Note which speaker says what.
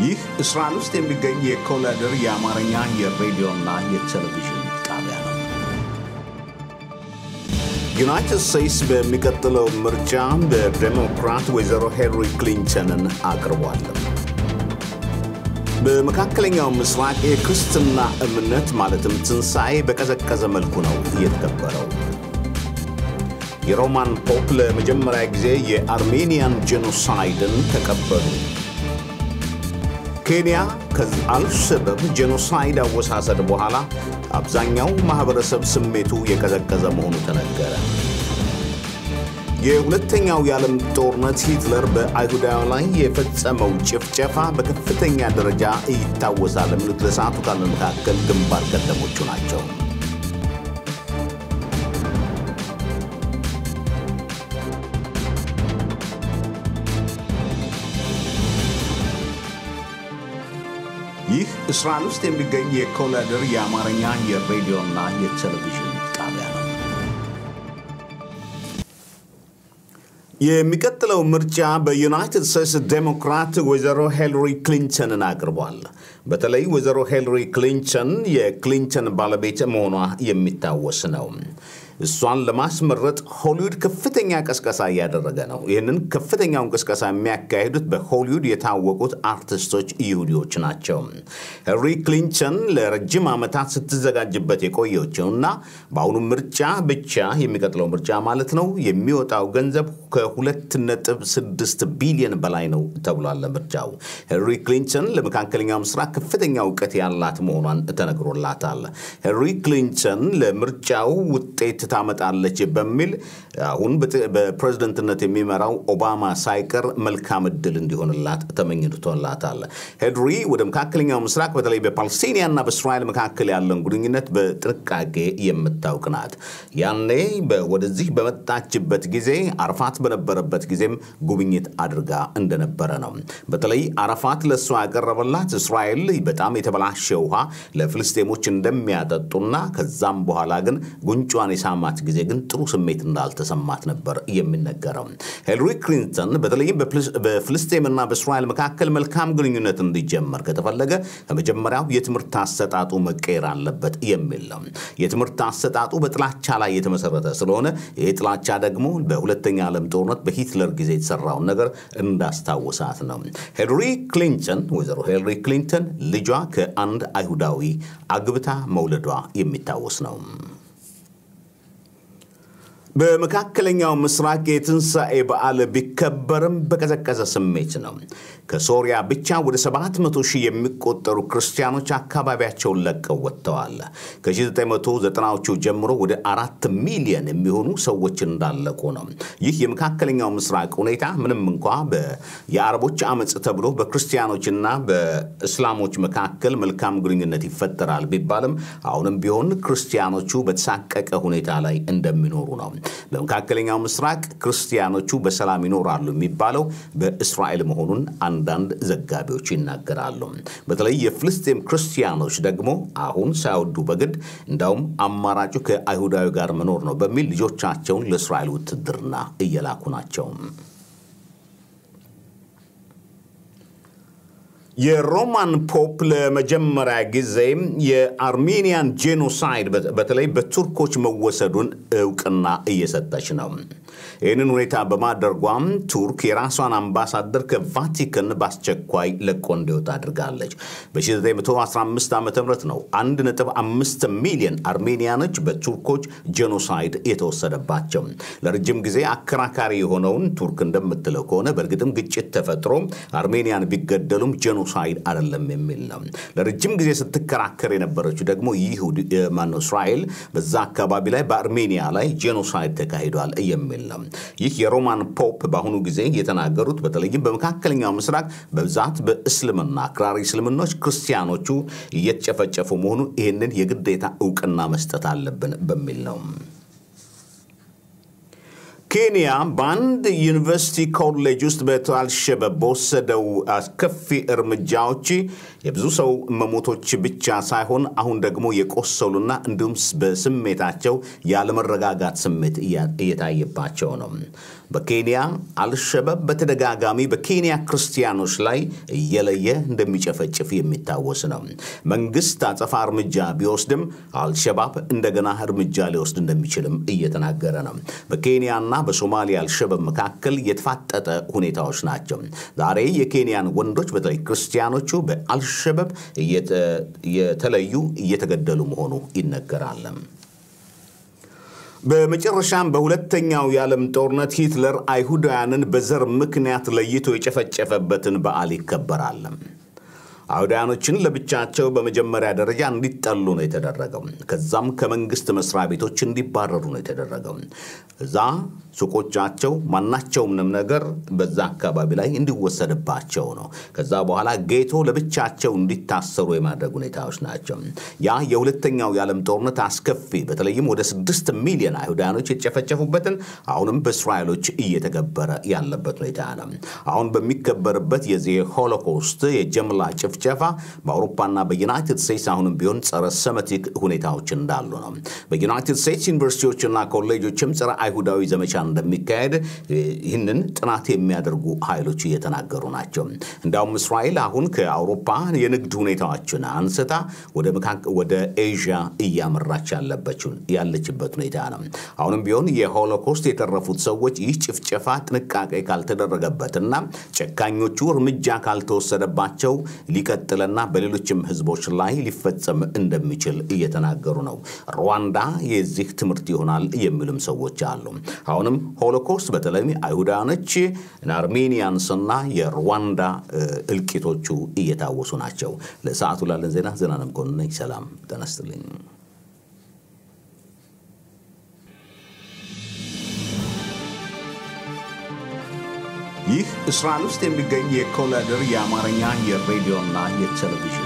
Speaker 1: ይህ እስራኤል ውስጥ የሚገኝ የኮላደር የአማርኛ የሬዲዮና የቴሌቪዥን ጣቢያ ነው። ዩናይትድ ስቴትስ በሚቀጥለው ምርጫ በዴሞክራት ወይዘሮ ሂላሪ ክሊንተንን አቅርቧል። በመካከለኛው ምስራቅ የክርስትና እምነት ማለትም ትንሣኤ በቀዘቀዘ መልኩ ነው እየተከበረው። የሮማን ፖፕ ለመጀመሪያ ጊዜ የአርሜኒያን ጄኖሳይድን ተቀበሉ። ኬንያ ከአልሸባብ ጄኖሳይድ አወሳሰድ በኋላ አብዛኛው ማህበረሰብ ስሜቱ የቀዘቀዘ መሆኑ ተነገረ። የሁለተኛው የዓለም ጦርነት ሂትለር በአይሁዳውያን ላይ የፈጸመው ጭፍጨፋ በከፍተኛ ደረጃ ይታወሳል የሚሉት ለሰዓቱ ካለን መካከል ግንባር ቀደሞቹ ናቸው። ይህ እስራኤል ውስጥ የሚገኝ የኮላደር የአማርኛ የሬዲዮና የቴሌቪዥን ጣቢያ ነው። የሚቀጥለው ምርጫ በዩናይትድ ስቴትስ ዴሞክራት ወይዘሮ ሂላሪ ክሊንተንን አቅርቧል። በተለይ ወይዘሮ ሂላሪ ክሊንተን የክሊንተን ባለቤት መሆኗ የሚታወስ ነው። እሷን ለማስመረጥ ሆሊውድ ከፍተኛ ቅስቀሳ ያደረገ ነው። ይህንን ከፍተኛውን ቅስቀሳ የሚያካሂዱት በሆሊውድ የታወቁት አርቲስቶች ይሁዲዎች ናቸው። ሂላሪ ክሊንተን ለረጅም ዓመታት ስትዘጋጅበት የቆየችውና በአሁኑ ምርጫ ብቻ የሚቀጥለው ምርጫ ማለት ነው የሚወጣው ገንዘብ ከ2.6 ቢሊዮን በላይ ነው ተብሏል። ለምርጫው ሂላሪ ክሊንተን ለመካከለኛው ምስራቅ ከፍተኛ ዕውቀት ያላት መሆኗን ተነግሮላታል። ሂላሪ ክሊንተን ለምርጫው ውጤት ታመጣለች በሚል አሁን በፕሬዝዳንትነት የሚመራው ኦባማ ሳይቀር መልካም ዕድል እንዲሆንላት ተመኝቶላታል። ሂላሪ ወደ መካከለኛው ምስራቅ በተለይ በፓለስቲናና በእስራኤል መካከል ያለውን ግንኙነት በጥንቃቄ የምታውቅ ናት። ያኔ ወደዚህ በመጣችበት ጊዜ አረፋት በነበረበት ጊዜም ጉብኝት አድርጋ እንደነበረ ነው። በተለይ አረፋት ለሷ ያቀረበላት እስራኤል በጣም የተበላሸ ውሃ ለፍልስጤሞች እንደሚያጠጡና ከዛም በኋላ ግን ጉንጯን የሳማት ጊዜ ግን ጥሩ ስሜት እንዳልተሰማት ነበር የሚነገረው። ሂላሪ ክሊንተን በተለይ በፍልስጤምና በእስራኤል መካከል መልካም ግንኙነት እንዲጀመር ከተፈለገ ከመጀመሪያው የትምህርት አሰጣጡ መቀየር አለበት የሚል ነው። የትምህርት አሰጣጡ በጥላቻ ላይ የተመሰረተ ስለሆነ ይህ ጥላቻ ደግሞ በሁለተኛ ዓለም ጦርነት በሂትለር ጊዜ የተሰራውን ነገር እንዳስታወሳት ነው። ሂላሪ ክሊንተን ወይዘሮ ሂላሪ ክሊንተን ልጇ ከአንድ አይሁዳዊ አግብታ መውለዷ የሚታወስ ነው። በመካከለኛው ምስራቅ የትንሣኤ በዓል ቢከበርም በቀዘቀዘ ስሜት ነው። ከሶሪያ ብቻ ወደ 700,000 የሚቆጠሩ ክርስቲያኖች አካባቢያቸውን ለቀው ወጥተዋል። ከ1990ዎቹ ጀምሮ ወደ 4 ሚሊዮን የሚሆኑ ሰዎች እንዳለቁ ነው። ይህ የመካከለኛው ምስራቅ ሁኔታ ምንም እንኳን የአረቦች አመጽ ተብሎ በክርስቲያኖችና በእስላሞች መካከል መልካም ግንኙነት ይፈጠራል ቢባልም አሁንም ቢሆን ክርስቲያኖቹ በተሳቀቀ ሁኔታ ላይ እንደሚኖሩ ነው። በመካከለኛው ምስራቅ ክርስቲያኖቹ በሰላም ይኖራሉ የሚባለው በእስራኤል መሆኑን አንዳንድ ዘጋቢዎች ይናገራሉ። በተለይ የፍልስጤም ክርስቲያኖች ደግሞ አሁን ሳይወዱ በግድ እንዳውም አማራጩ ከአይሁዳዊ ጋር መኖር ነው በሚል ልጆቻቸውን ለእስራኤል ውትድርና እየላኩ ናቸው። የሮማን ፖፕ ለመጀመሪያ ጊዜ የአርሜኒያን ጄኖሳይድ በተለይ በቱርኮች መወሰዱን ዕውቅና እየሰጠች ነው። ይህንን ሁኔታ በማድረጓም ቱርክ የራሷን አምባሳደር ከቫቲካን በአስቸኳይ ለቆ እንዲወጣ አድርጋለች። በ1915 ዓ.ም ነው 1.5 ሚሊዮን አርሜኒያኖች በቱርኮች ጄኖሳይድ የተወሰደባቸው። ለረጅም ጊዜ አከራካሪ የሆነውን ቱርክ እንደምትለው ከሆነ በእርግጥም ግጭት ተፈጥሮ አርሜኒያን ቢገደሉም ጄኖሳይድ አይደለም የሚል ነው። ለረጅም ጊዜ ስትከራከር የነበረችው ደግሞ እስራኤል በዛ አካባቢ ላይ በአርሜኒያ ላይ ጄኖሳይድ ተካሂዷል የሚል ነው። ይህ የሮማን ፖፕ በአሁኑ ጊዜ የተናገሩት በተለይም በመካከለኛው ምስራቅ በብዛት በእስልምና አክራሪ እስልምኖች ክርስቲያኖቹ እየተጨፈጨፉ መሆኑ ይህንን የግዴታ ዕውቅና መስጠት አለብን በሚል ነው። ኬንያ ባንድ ዩኒቨርሲቲ ኮሌጅ ውስጥ በአልሸባብ በወሰደው አስከፊ እርምጃዎች የብዙ ሰው መሞቶች ብቻ ሳይሆን አሁን ደግሞ የቆሰሉና እንዲሁም በስሜታቸው ያለመረጋጋት ስሜት እየታየባቸው ነው። በኬንያ አልሸባብ በተደጋጋሚ በኬንያ ክርስቲያኖች ላይ እየለየ እንደሚጨፈጭፍ የሚታወስ ነው። መንግስት አጸፋ እርምጃ ቢወስድም አልሸባብ እንደገና እርምጃ ሊወስድ እንደሚችልም እየተናገረ ነው። በኬንያና በሶማሊያ አልሸባብ መካከል የተፋጠጠ ሁኔታዎች ናቸው። ዛሬ የኬንያን ወንዶች በተለይ ክርስቲያኖቹ በአልሸባብ የተለዩ እየተገደሉ መሆኑ ይነገራል። በመጨረሻም በሁለተኛው የዓለም ጦርነት ሂትለር አይሁዳውያንን በዘር ምክንያት ለይቶ የጨፈጨፈበትን በዓል ይከበራል። አይሁዳውያኖችን ለብቻቸው በመጀመሪያ ደረጃ እንዲጠሉ ነው የተደረገው። ከዛም ከመንግስት መስሪያ ቤቶች እንዲባረሩ ነው የተደረገው። እዛ ሱቆቻቸው ማናቸውም ነገር በዛ አካባቢ ላይ እንዲወሰድባቸው ነው። ከዛ በኋላ ጌቶ ለብቻቸው እንዲታሰሩ የማድረግ ሁኔታዎች ናቸው። ያ የሁለተኛው የዓለም ጦርነት አስከፊ በተለይም ወደ 6 ሚሊዮን አይሁዳውያኖች የተጨፈጨፉበትን አሁንም በእስራኤሎች እየተገበረ ያለበት ሁኔታ ነው። አሁን በሚከበርበት የዚህ ሆሎኮስት የጀምላ ጭፍጨፋ በአውሮፓና በዩናይትድ ስቴትስ አሁንም ቢሆን ጸረ ሰሜቲክ ሁኔታዎች እንዳሉ ነው። በዩናይትድ ስቴትስ ዩኒቨርሲቲዎችና ኮሌጆችም ጸረ አይሁዳዊ ዘመቻ እንደሚካሄድ ይህንን ጥናት የሚያደርጉ ኃይሎች እየተናገሩ ናቸው። እንዳውም እስራኤል አሁን ከአውሮፓ የንግድ ሁኔታዎችን አንስታ ወደ ኤዥያ እያመራች ያለችበት ሁኔታ ነው። አሁንም ቢሆን የሆሎኮስት የተረፉት ሰዎች ይህ ጭፍጨፋ ጥንቃቄ ካልተደረገበትና ጨካኞቹ እርምጃ ካልተወሰደባቸው ሊቀጥልና በሌሎችም ህዝቦች ላይ ሊፈጸም እንደሚችል እየተናገሩ ነው። ሩዋንዳ የዚህ ትምህርት ይሆናል የሚሉም ሰዎች አሉ። አሁንም ሆሎኮስት በተለይ አይሁዳኖች አርሜኒያንስና የሩዋንዳ እልቂቶቹ እየታወሱ ናቸው። ለሰዓቱ ላለን ዜና ዘናንም ኮንነኝ ሰላም ተነስተልኝ። ይህ እስራኤል ውስጥ የሚገኝ የኮላደር የአማርኛ የሬዲዮና የቴሌቪዥን